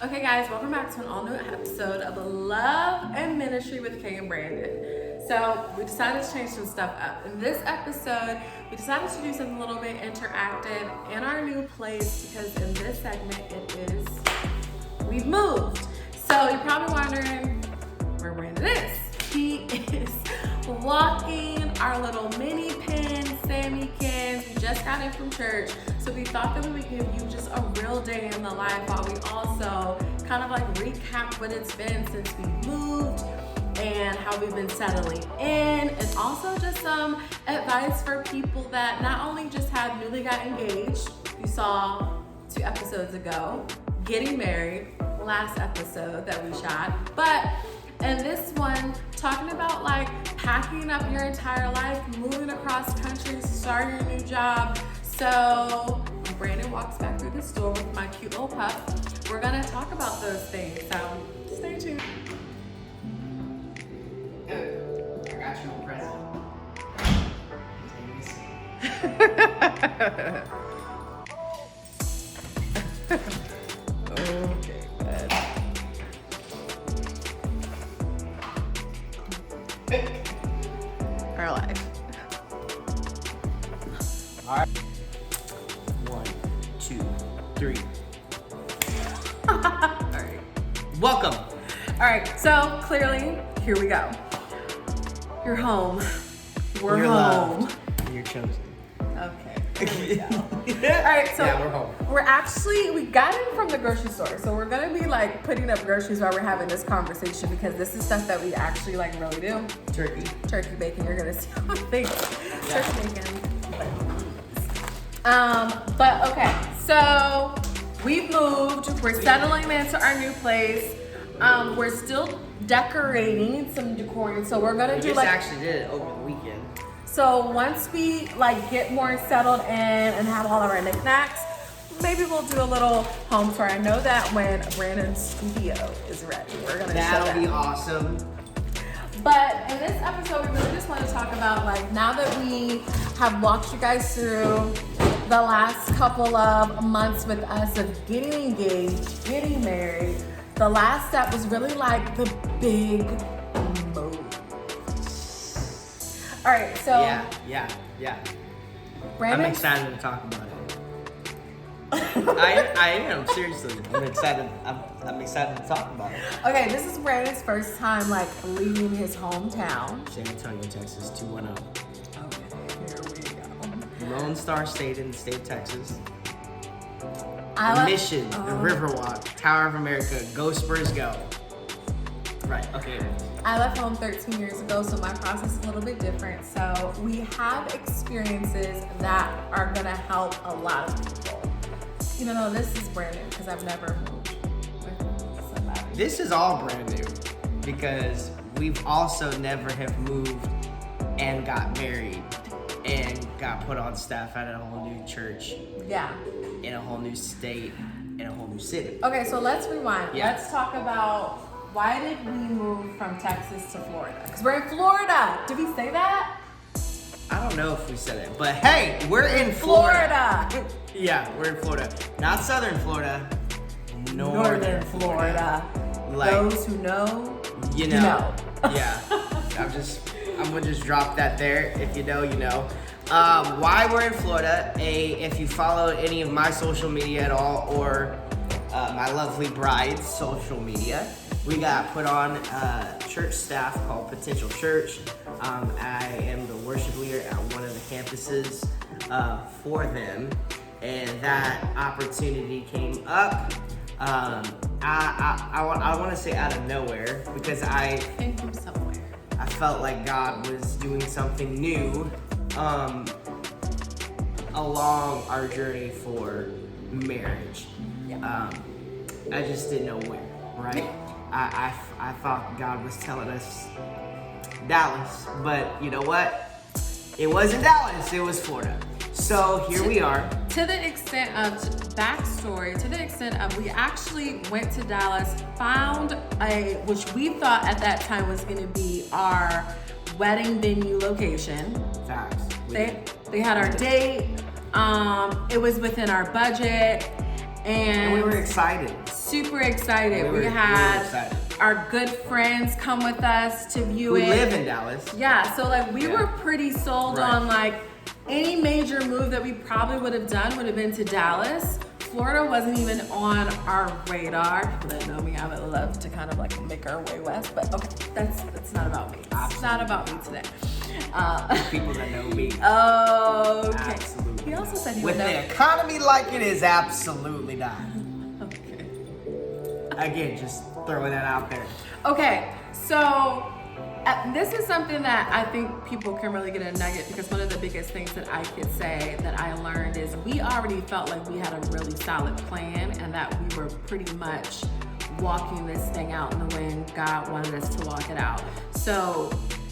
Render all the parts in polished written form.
Okay guys, welcome back to an all new episode of Love and Ministry with Kay and Brandon. So we decided to change some stuff up. In this episode, we decided to do something a little bit interactive in our new place because in this segment we've moved. So you're probably wondering where Brandon is. He is walking our little mini pins, Sammy cans. We just got in from church. So we thought that we would give you just a real day in the life while we also kind of like recap what it's been since we moved and how we've been settling in, and also just some advice for people that not only just have newly got engaged, you saw 2 episodes ago, getting married, last episode that we shot, but in this one, talking about like packing up your entire life, moving across country, starting a new job. So when Brandon walks back through the store with my cute little pup, we're gonna talk about those things. So stay tuned. I got you a present. Okay, good. Our life. All right. 1, 2, 3. All right. Welcome. All right. So clearly, here we go. You're home. We're You're home. loved. You're chosen. Okay. Here we go. All right. So yeah, we're home. we got in from the grocery store. So we're gonna be like putting up groceries while we're having this conversation because this is stuff that we actually like really do. Turkey. Turkey bacon. You're gonna see on things. Yeah. Turkey bacon. But okay, so we've moved. We're settling into our new place. We're still decorating, some decorating. So we're gonna We do just like. actually did it over the weekend. So once we like get more settled in and have all of our knickknacks, maybe we'll do a little home tour. I know that when Brandon's studio is ready, we're gonna show that. That'll be awesome. But in this episode, we really just want to talk about like now that we have walked you guys through the last couple of months with us of getting engaged, getting married. The last step was really like the big move. All right, so Yeah. Brandon, I'm excited to talk about it. I am, seriously. I'm excited. I'm excited to talk about it. Okay, this is Brandon's first time like leaving his hometown. San Antonio, Texas, 210. Okay, here we go. Lone Star State in the state of Texas. I Mission, the Riverwalk, Tower of America, go Spurs go. Right, okay. I left home 13 years ago, so my process is a little bit different. So we have experiences that are gonna help a lot of people. You know, this is Brandon because I've never moved with somebody. This is all brand new because we've also never have moved and got married and got put on staff at a whole new church Yeah. in a whole new state in a whole new city. Okay, so let's rewind. Yeah. Let's talk about why did we move from Texas to Florida? Because we're in Florida. Did we say that? I don't know if we said it, but hey, we're in Florida. Yeah, we're in Florida. Not southern Florida, northern Florida. Like, Those who know, you know. Yeah. I'm gonna just drop that there. If you know, you know. Why we're in Florida, if you follow any of my social media at all, or my lovely bride's social media, we got put on church staff called Potential Church. I am the worship leader at one of the campuses for them, and that opportunity came up. I want to say out of nowhere because came from somewhere. I felt like God was doing something new along our journey for marriage. Yeah. I just didn't know where, right? I thought God was telling us Dallas, but you know what? It wasn't Dallas, it was Florida. So here we are. To the extent of backstory, to the extent of we actually went to Dallas, found which we thought at that time was going to be our wedding venue location. Facts. They had our date. It was within our budget, And we were excited. super excited. We were had excited. our good friends come with us to view We it. live in Dallas. Yeah, so like we Yeah. were pretty sold Right. on like any major move that we probably would have done would have been to Dallas. Florida wasn't even on our radar. People that know me, I would love to kind of like make our way west, but okay, that's not about me. It's not about me today. People that know me. Okay. Absolutely. He also said he With would the know. economy like it is, absolutely not. Okay. Again, just throwing that out there. Okay, so this is something that I think people can really get a nugget, because one of the biggest things that I could say that I learned is we already felt like we had a really solid plan and that we were pretty much walking this thing out in the way God wanted us to walk it out. So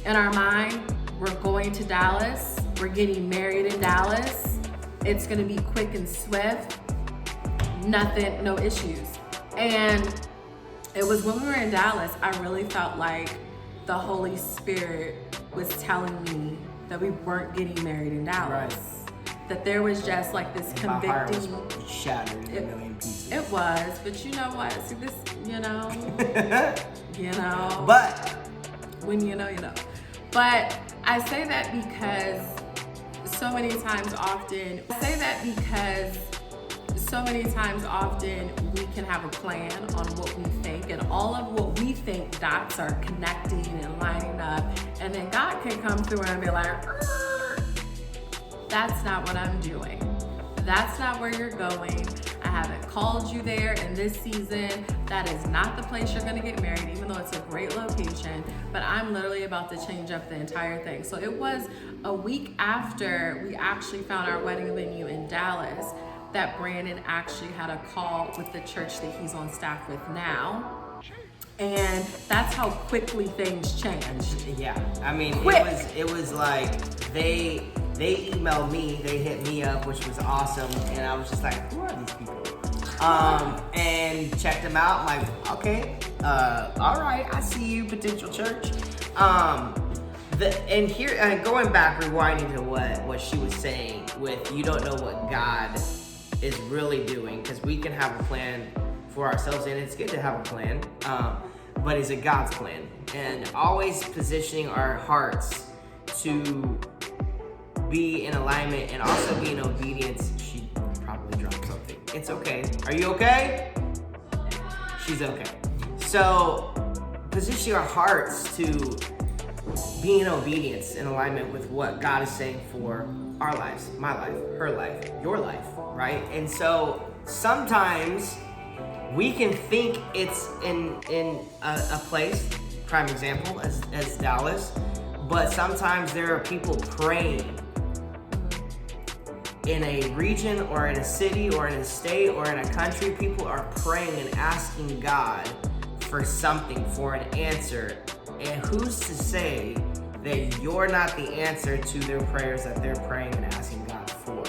in our mind, we're going to Dallas, we're getting married in Dallas, it's gonna be quick and swift, nothing, no issues. And it was when we were in Dallas, I really felt like the Holy Spirit was telling me that we weren't getting married in Dallas. Right. That there was just like this My heart convicting. was shattered in a million pieces. It was, but you know what? See this, you know, But when you know, you know. But I say that because so many times often we can have a plan on what we think, and all of what we think dots are connecting and lining up, and then God can come through and be like, that's not what I'm doing. That's not where you're going. I haven't called you there in this season. That is not the place you're gonna get married, even though it's a great location, but I'm literally about to change up the entire thing. So it was a week after we actually found our wedding venue in Dallas that Brandon actually had a call with the church that he's on staff with now. And that's how quickly things changed. yeah, I mean, Quick. it was like they emailed me, they hit me up, which was awesome, and I was just like, who are these people? And checked them out. I'm like, okay, all right, I see you, potential church. And going back, rewinding to what she was saying with you don't know what God is really doing, because we can have a plan for ourselves, and it's good to have a plan, but is it God's plan? And always positioning our hearts to be in alignment and also be in obedience. She probably dropped something. It's okay. Are you okay? She's okay. So positioning our hearts to be in obedience in alignment with what God is saying for our lives, my life, her life, your life, right? And so sometimes we can think it's in a place, prime example as Dallas, but sometimes there are people praying in a region or in a city or in a state or in a country. People are praying and asking God for something, for an answer. And who's to say that you're not the answer to their prayers that they're praying and asking God for?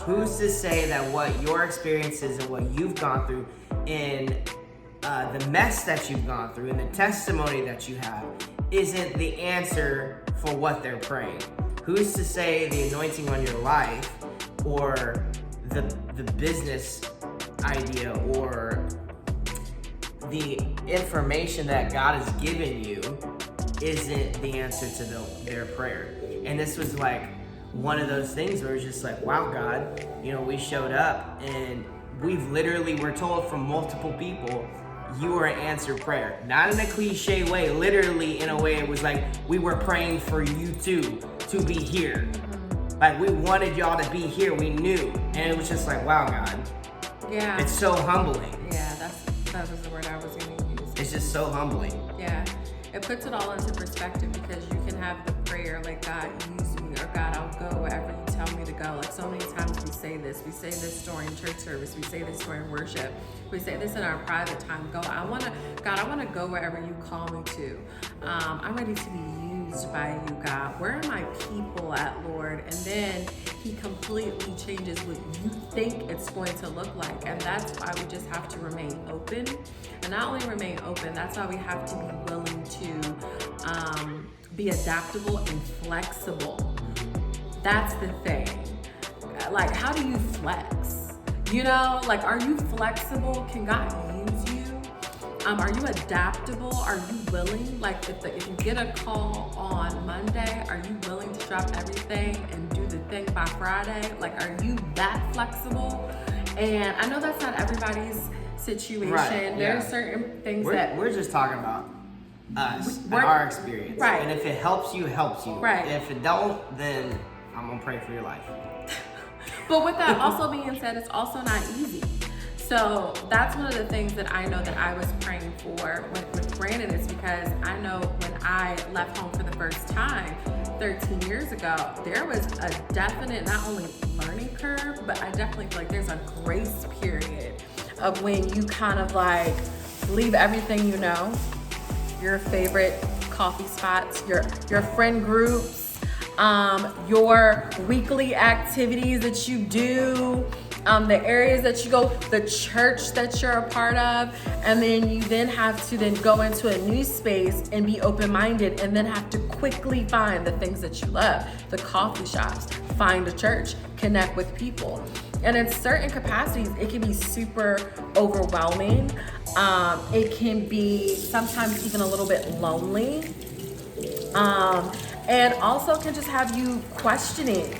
Who's to say that what your experiences and what you've gone through in the mess that you've gone through and the testimony that you have isn't the answer for what they're praying? Who's to say the anointing on your life or the business idea or the information that God has given you isn't the answer to their prayer? And this was like one of those things where it's just like, wow, God, we showed up and we're told from multiple people, you were an answered prayer. Not in a cliche way, literally in a way it was like, we were praying for you too, to be here. Like we wanted y'all to be here, we knew. And it was just like, wow, God. Yeah. It's so humbling. Yeah, that was the word I was going to use. It's just so humbling. Yeah. It puts it all into perspective, because you can have the prayer like, God, use me, or God, I'll go wherever you tell me to go. Like so many times we say this during church service, we say this during worship, we say this in our private time. God, I want to go wherever you call me to. I'm ready to be used by you, God. Where are my people at, Lord? And then he completely changes what you think it's going to look like. And that's why we just have to remain open. And not only remain open, that's why we have to be willing to be adaptable and flexible. That's the thing. Like, how do you flex? Like, are you flexible? Can God use Are you adaptable? Are you willing? Like if you get a call on Monday, are you willing to drop everything and do the thing by Friday? Like, are you that flexible? And I know that's not everybody's situation. Right, There yeah. are certain things We're just talking about us and We're- our experience. right. And if it helps you, it helps you. Right. If it don't, then I'm gonna pray for your life. But with that also being said, it's also not easy. So that's one of the things that I know that I was praying for with Brandon, is because I know when I left home for the first time 13 years ago, there was a definite, not only learning curve, but I definitely feel like there's a grace period of when you kind of like leave everything you know, your favorite coffee spots, your friend groups, your weekly activities that you do, the areas that you go, the church that you're a part of, and then you then have to then go into a new space and be open-minded, and then have to quickly find the things that you love, the coffee shops, find a church, connect with people. And in certain capacities, it can be super overwhelming. It can be sometimes even a little bit lonely. And also can just have you questioning.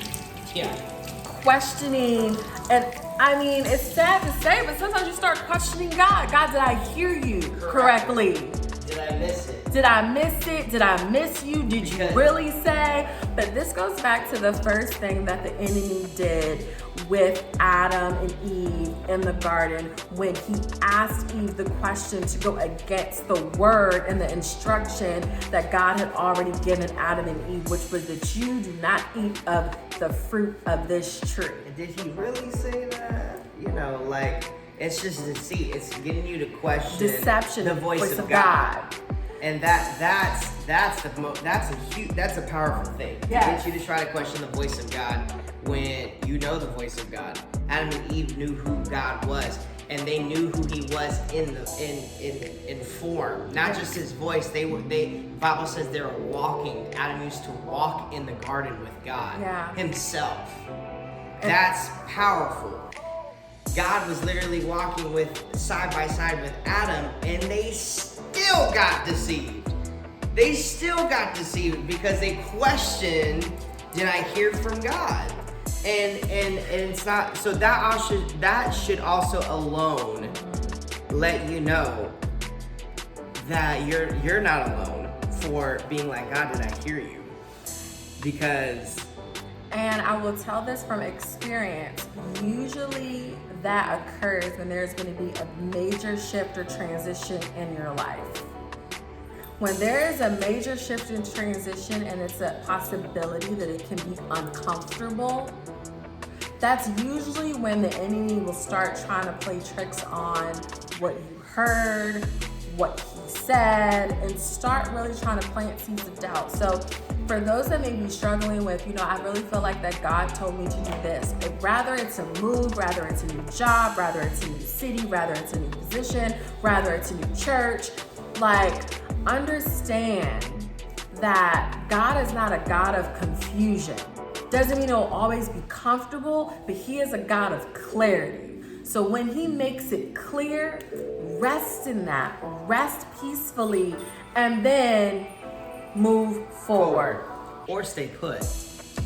And I mean, it's sad to say, but sometimes you start questioning God. God, did I hear you correctly? Did I miss it? Did I miss it? Did I miss you? Did you really say? But this goes back to the first thing that the enemy did with Adam and Eve in the garden, when he asked Eve the question to go against the word and the instruction that God had already given Adam and Eve, which was that you do not eat of the fruit of this tree. Did he really say that? You know, like, it's just deceit. It's getting you to question Deception, the voice of God. God. And that's a powerful thing. To Yes. get you to try to question the voice of God when you know the voice of God. Adam and Eve knew who God was, and they knew who He was in form, not just His voice. Bible says they were walking. Adam used to walk in the garden with God Himself. That's powerful. God was literally walking side by side with Adam, and they still got deceived. They still got deceived because they questioned, did I hear from God? And it's not, so that should also alone let you know that you're not alone for being like, God, did I hear you? Because, and I will tell this from experience, usually that occurs when there's going to be a major shift or transition in your life. When there is a major shift and transition, and it's a possibility that it can be uncomfortable, that's usually when the enemy will start trying to play tricks on what you heard, what he said, and start really trying to plant seeds of doubt. So for those that may be struggling with, I really feel like that God told me to do this, but rather it's a move, rather it's a new job, rather it's a new city, rather it's a new position, rather it's a new church, like, understand that God is not a God of confusion. Doesn't mean it'll always be comfortable, but He is a God of clarity. So when He makes it clear, rest in that, rest peacefully, and then move forward. or stay put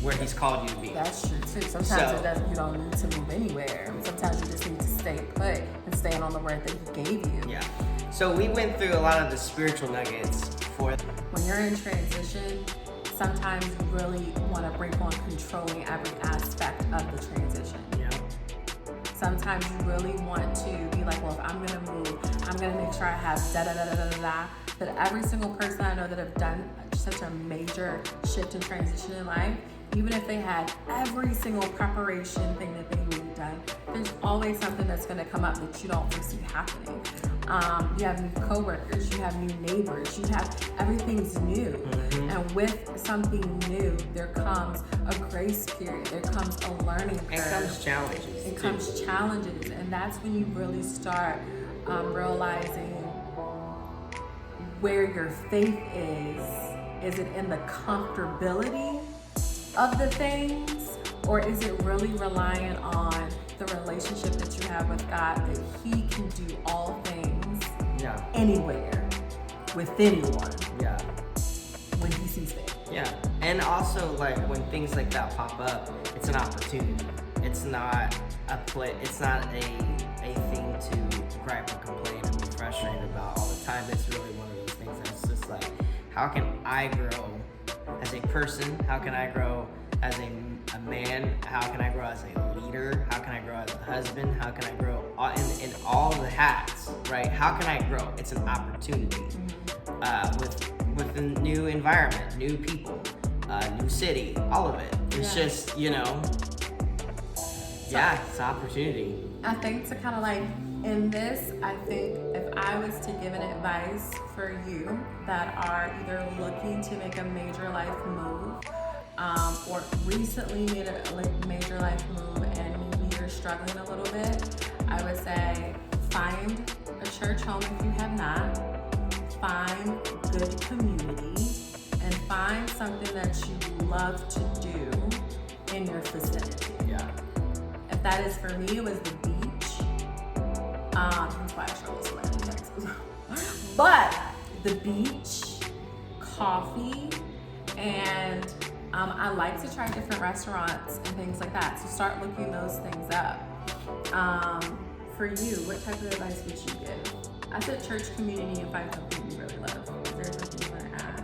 where He's called you to be. That's true too. Sometimes it doesn't, you don't need to move anywhere. Sometimes you just need to stay put and stand on the word that He gave you. Yeah. So we went through a lot of the spiritual nuggets for. When you're in transition, sometimes you really want to break on controlling every aspect of the transition. Yeah. Sometimes you really want to be like, well, if I'm going to move, I'm going to make sure I have da-da-da-da-da-da. But every single person I know that have done such a major shift and transition in life, even if they had every single preparation thing that they need done, there's always something that's going to come up that you don't foresee happening. You have new coworkers, you have new neighbors, everything's new. Mm-hmm. And with something new, there comes a grace period, there comes a learning curve. It comes challenges. It comes challenges, and that's when you really start realizing where your faith is. Is it in the comfortability of the things, or is it really reliant on the relationship that you have with God, that He can do all things Yeah. anywhere with anyone Yeah. when he sees fit. Yeah. And also, like, when things like that pop up, it's an opportunity. It's not it's not a thing to gripe or complain and be frustrated about all the time. It's really one of those things that's just like, how can I grow as a person? How can I grow as a man? How can I grow as a leader? How can I grow as a husband? How can I grow in all the hats, right? How can I grow? It's an opportunity with a new environment, new people, new city, all of it. It's just, you know, it's an opportunity. I think to kind of like in this, I think if I was to give an advice for you that are either looking to make a major life move or recently made a major life move and maybe you're struggling a little bit, I would say find a church home if you have not, find good community, and find something that you love to do in your vicinity. Yeah. If that is for me, it was the beach. That's why I struggle so much in Texas. But the beach, coffee, and I like to try different restaurants and things like that. So start looking those things up. For you, what type of advice would you give? I said church, community, and find something you really love. Is there something you want to add?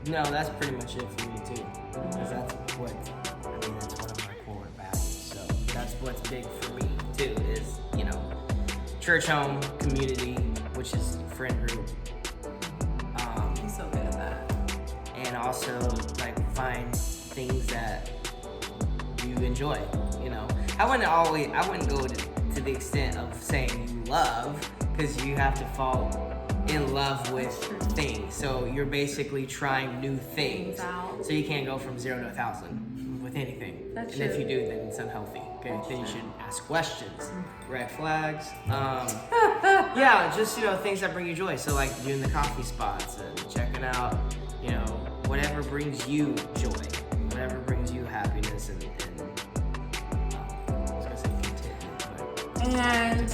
No, that's pretty much it for me too. Because that's what, that's one of my core values. So that's what's big for me too is, you know, church home, community, which is friend group. You're so good at that. And also like find things that you enjoy, you know. I wouldn't go to the extent of saying you love, because you have to fall in love with things. So you're basically trying new things. Out. So you can't go from 0 to 1,000 with anything. That's and if true. you do, then it's unhealthy. Okay, then you should ask questions, red flags. Yeah, just, you know, things that bring you joy. So like doing the coffee spots and checking out, you know, whatever brings you joy, whatever brings you happiness and I was gonna say contentment, but And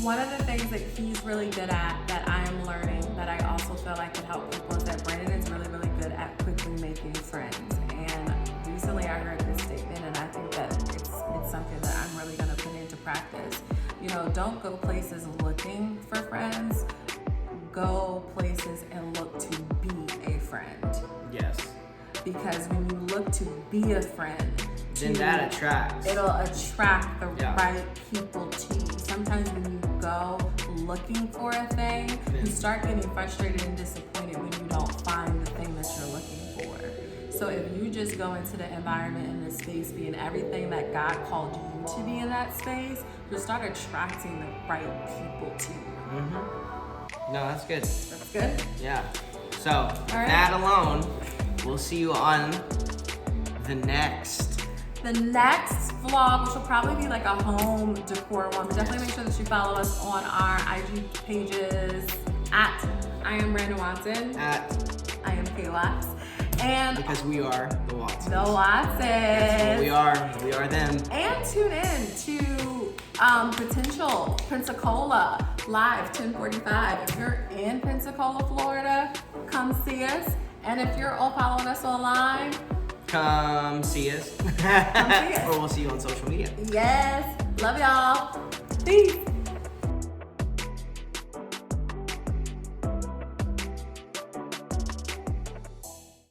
one of the things that he's really good at that I am learning that I also feel like could help people is that Brandon is really, really good at quickly making friends. And recently I heard this statement and I think that it's something that I'm really gonna put into practice. You know, don't go places looking for friends. Go places and look to be a friend. yes. Because when you look to be a friend, Then that attracts. it'll attract the Yeah. right people to you. Sometimes when you go looking for a thing, you start getting frustrated and disappointed when you don't find the thing that you're looking for. So if you just go into the environment in this space being everything that God called you to be in that space, you'll start attracting the right people to you. No, that's good. That's good? Yeah. So right. that alone, we'll see you on the next. The next vlog, which will probably be like a home decor one, but definitely make sure that you follow us on our IG pages at I am Brandon Watson, I am Kay Watts, and Because we are the Watsons. the Watsons. That's what we are. We are them. And tune in to Potential Pensacola live 10:45. If you're in Pensacola, Florida, come see us. And if you're all following us online, Come see us. us. Or we'll see you on social media. yes, love y'all. Peace.